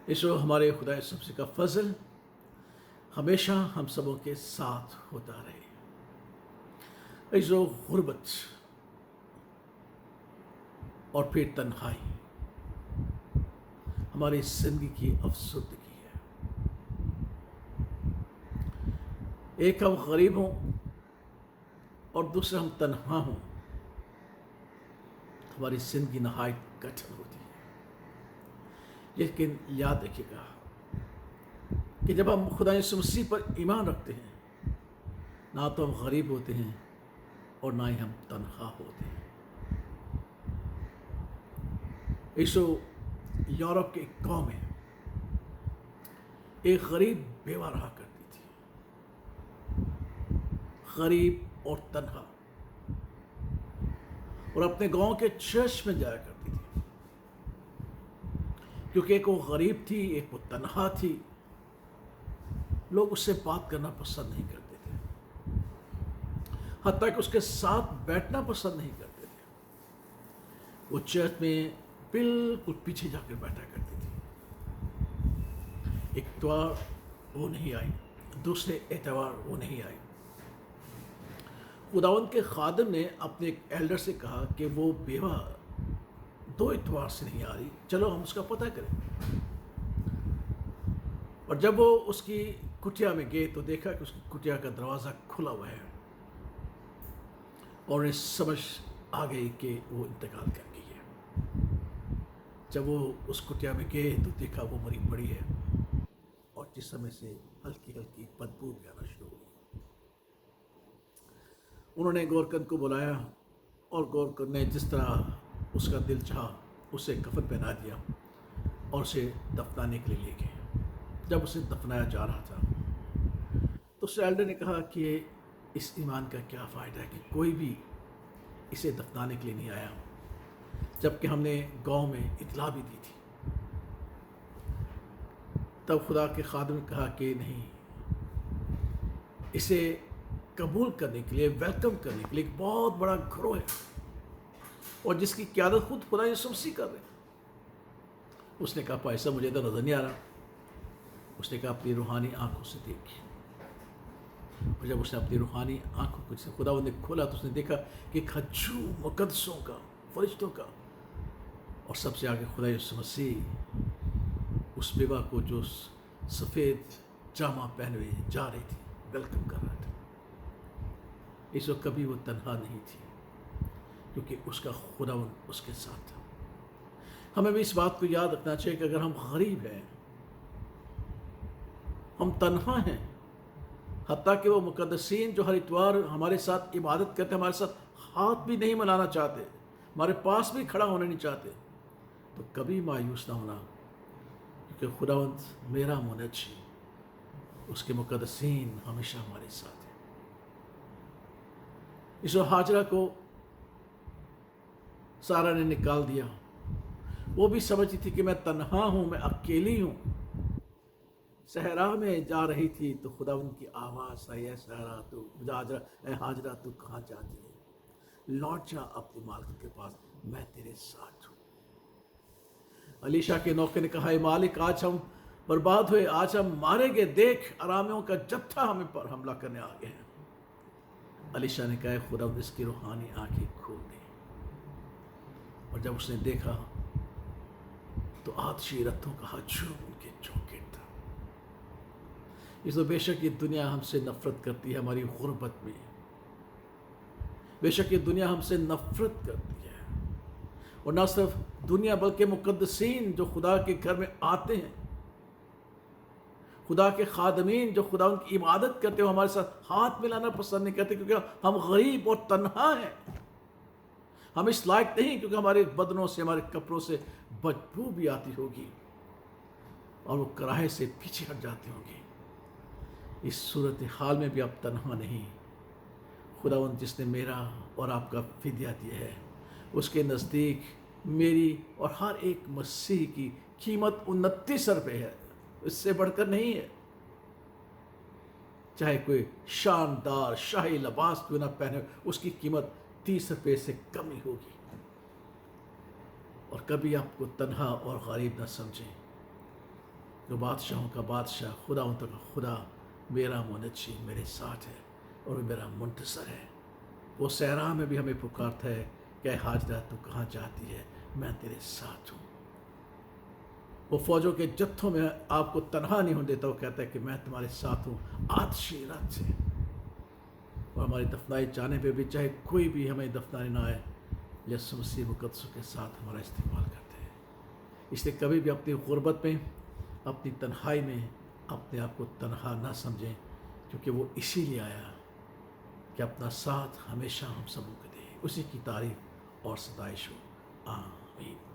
ایسو ہمارے خدا سب سے کا فضل ہمیشہ ہم سبوں کے ساتھ ہوتا رہے. ایسو غربت اور پھر تنہائی ہماری زندگی کی افسردگی ہے. ایک ہم غریب ہوں اور دوسرا ہم تنہا ہوں، ہماری زندگی نہایت کٹھن ہوتی ہے. لیکن یاد رکھیے گا کہ جب ہم خدا یسوع مسیح پر ایمان رکھتے ہیں، نہ تو ہم غریب ہوتے ہیں اور نہ ہی ہم تنہا ہوتے ہیں. ایسو یورپ کے ایک قوم ہے، ایک غریب بیوہ رہا کرتی تھی، غریب اور تنہا، اور اپنے گاؤں کے چرچ میں جایا کرتی تھی. کیونکہ ایک وہ غریب تھی، ایک وہ تنہا تھی، لوگ اس سے بات کرنا پسند نہیں کرتے تھے، حتیٰ کہ اس کے ساتھ بیٹھنا پسند نہیں کرتے تھے. وہ چرچ میں بالکل پیچھے جا کر بیٹھا کرتی تھی. ایک اتوار وہ نہیں آئی، دوسرے اتوار وہ نہیں آئی. خداوند کے خادم نے اپنے ایک ایلڈر سے کہا کہ وہ بیوہ 2 اتوار سے نہیں آ رہی، چلو ہم اس کا پتہ کریں. اور جب وہ اس کی کٹیا میں گئے تو دیکھا کہ اس کی کٹیا کا دروازہ کھلا ہوا ہے، اور انہیں سمجھ آ گئی کہ وہ انتقال کر گئی ہے. جب وہ اس کٹیا میں گئے تو دیکھا وہ مری پڑی ہے، اور جسم میں سے ہلکی ہلکی بدبو بھی آنا شروع ہوئی. انہوں نے گورکن کو بلایا، اور گورکن نے جس طرح اس کا دل چاہا اسے کفن پہنا دیا اور اسے دفنانے کے لیے لے گئے. جب اسے دفنایا جا رہا تھا تو اس ایلڈر نے کہا کہ اس ایمان کا کیا فائدہ ہے کہ کوئی بھی اسے دفنانے کے لیے نہیں آیا، جبکہ ہم نے گاؤں میں اطلاع بھی دی تھی. تب خدا کے خادم نے کہا کہ نہیں، اسے قبول کرنے کے لیے، ویلکم کرنے کے لیے ایک بہت بڑا گروہ ہے، اور جس کی قیادت خود خدا یسوع مسیح کر رہے ہیں. اس نے کہا پائے صاحب مجھے تو نظر نہیں آ رہا. اس نے کہا اپنی روحانی آنکھوں سے دیکھ. اور جب اس نے اپنی روحانی آنکھوں کو خدا نے کھولا تو اس نے دیکھا کہ ایک ہجوم مقدسوں کا، فرشتوں کا، اور سب سے آگے خدا یسوع مسیح اس بیوہ کو جو سفید جامہ پہنے ہوئے جا رہی تھی ویلکم کر رہا تھا. اس وقت کبھی وہ تنہا نہیں تھی، کیونکہ اس کا خداوند اس کے ساتھ تھا. ہمیں بھی اس بات کو یاد رکھنا چاہیے کہ اگر ہم غریب ہیں، ہم تنہا ہیں، حتیٰ کہ وہ مقدسین جو ہر اتوار ہمارے ساتھ عبادت کرتے، ہمارے ساتھ ہاتھ بھی نہیں ملانا چاہتے، ہمارے پاس بھی کھڑا ہونا نہیں چاہتے، تو کبھی مایوس نہ ہونا، کیونکہ خداوند میرا منجی، اس کے مقدسین ہمیشہ ہمارے ساتھ ہیں. اس وقت ہاجرہ کو سارا نے نکال دیا. وہ بھی سمجھتی تھی کہ میں تنہا ہوں، میں اکیلی ہوں. صحرا میں جا رہی تھی تو خداوند کی آواز آئی، اے صحرا تو اے ہاجرہ تو کہاں جاتی ہے؟ لوٹ جا اپنی مالک کے پاس، میں تیرے ساتھ ہوں. علیشا کے نوکر نے کہا، اے مالک آج ہم برباد ہوئے، آج ہم مارے گئے، دیکھ ارامیوں کا جتھا ہمیں پر حملہ کرنے آ گئے ہیں. علیشا نے کہا خداوند اس کی روحانی آنکھیں کھول دے. اور جب اس نے دیکھا تو آتشی رتھوں کا ہجوم ان کے چوکٹ تھا. اس تو بے شک یہ دنیا ہم سے نفرت کرتی ہے ہماری غربت میں، بے شک یہ دنیا ہم سے نفرت کرتی ہے. اور نہ صرف دنیا بلکہ مقدسین جو خدا کے گھر میں آتے ہیں، خدا کے خادمین جو خدا ان کی عبادت کرتے ہیں، وہ ہمارے ساتھ ہاتھ ملانا پسند نہیں کرتے، کیونکہ ہم غریب اور تنہا ہیں. ہم اس لائق نہیں، کیونکہ ہمارے بدنوں سے، ہمارے کپڑوں سے بدبو بھی آتی ہوگی، اور وہ کراہے سے پیچھے ہٹ جاتے ہوں گے. اس صورتحال میں بھی آپ تنہا نہیں. خداوند جس نے میرا اور آپ کا فدیہ دیا ہے، اس کے نزدیک میری اور ہر ایک مسیح کی قیمت 29 روپے ہے، اس سے بڑھ کر نہیں ہے. چاہے کوئی شاندار شاہی لباس کیوں نہ پہنے، اس کی قیمت 30 روپے سے کم ہی ہوگی. اور کبھی آپ کو تنہا اور غریب نہ سمجھیں. جو بادشاہوں کا بادشاہ، خداؤں کا خدا، میرا منجی میرے ساتھ ہے اور وہ میرا منتصر ہے۔ وہ صحرا میں بھی ہمیں پکارتا ہے کہ ہاجرہ تو کہاں جاتی ہے، میں تیرے ساتھ ہوں۔ وہ فوجوں کے جتھوں میں آپ کو تنہا نہیں ہونے دیتا، وہ کہتا ہے کہ میں تمہارے ساتھ ہوں آتشی رات سے۔ اور ہماری دفنائی جانے پہ بھی چاہے کوئی بھی ہمیں دفنانے نہ آئے، یسوع مسیح مقدسوں کے ساتھ ہمارا استقبال کرتے ہیں۔ اس لیے کبھی بھی اپنی غربت میں، اپنی تنہائی میں اپنے آپ کو تنہا نہ سمجھیں، کیونکہ وہ اسی لیے آیا کہ اپنا ساتھ ہمیشہ ہم سبوں کو دے۔ اسی کی تعریف اور ستائش ہو، آمین۔